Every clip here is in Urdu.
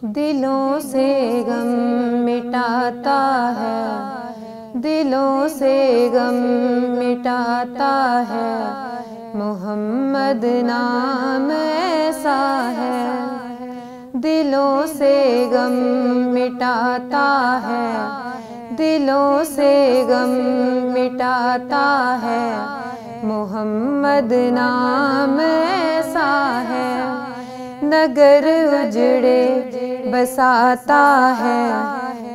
دلوں سے غم مٹاتا ہے، دلوں سے غم مٹاتا ہے، محمد نام ایسا ہے۔ دلوں سے غم مٹاتا ہے، دلوں سے غم مٹاتا ہے، محمد نام ایسا ہے۔ نگر اجڑے بساتا ہے،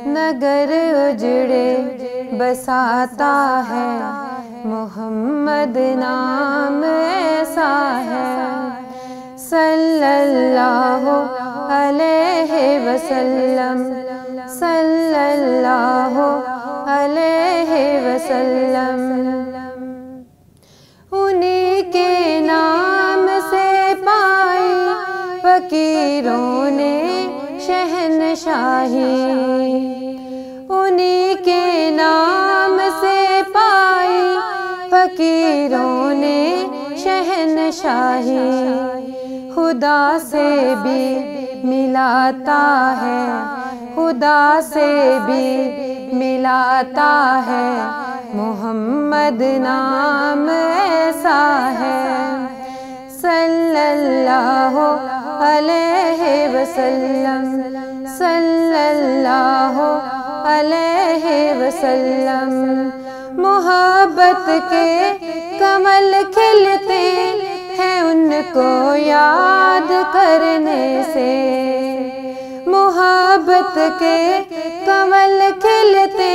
نگر اجڑے بساتا ہے، محمد نام ایسا ہے۔ صلی اللہ علیہ وسلم، صلی اللہ علیہ وسلم۔ انہی کے نام سے پائی فقیروں نے شہنشاہی، انہی کے نام سے پائی فقیروں نے شہنشاہی۔ خدا سے بھی ملاتا ہے، خدا سے بھی ملاتا ہے، محمد نام ایسا ہے۔ صلی اللہ علیہ وسلم، صلی اللہ علیہ وسلم۔ محبت کے کمل کھلتے ہیں ان کو یاد کرنے سے، محبت کے کمل کھلتے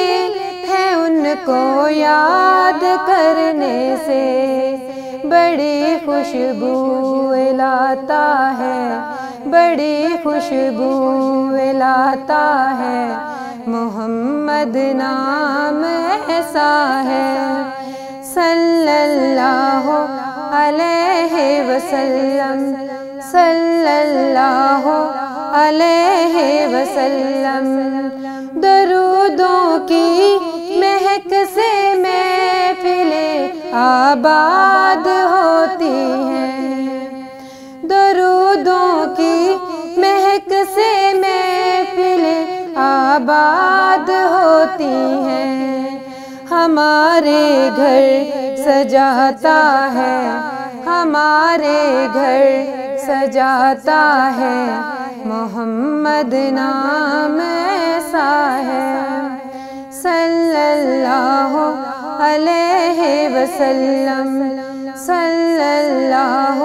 ہیں ان کو یاد کرنے سے۔ بڑی خوشبو لاتا ہے، بڑی خوشبو لاتا ہے، محمد نام ایسا ہے۔ صلی اللہ علیہ وسلم، صلی اللہ علیہ وسلم۔ درودوں کی مہک سے محفلیں آباد ہوتی ہیں، درودوں کی مہک سے محفلیں آباد ہوتی ہیں۔ ہمارے گھر سجاتا ہے، ہمارے گھر سجاتا ہے، محمد نام ایسا ہے۔ صلی اللہ علیہ وسلم، صلی اللہ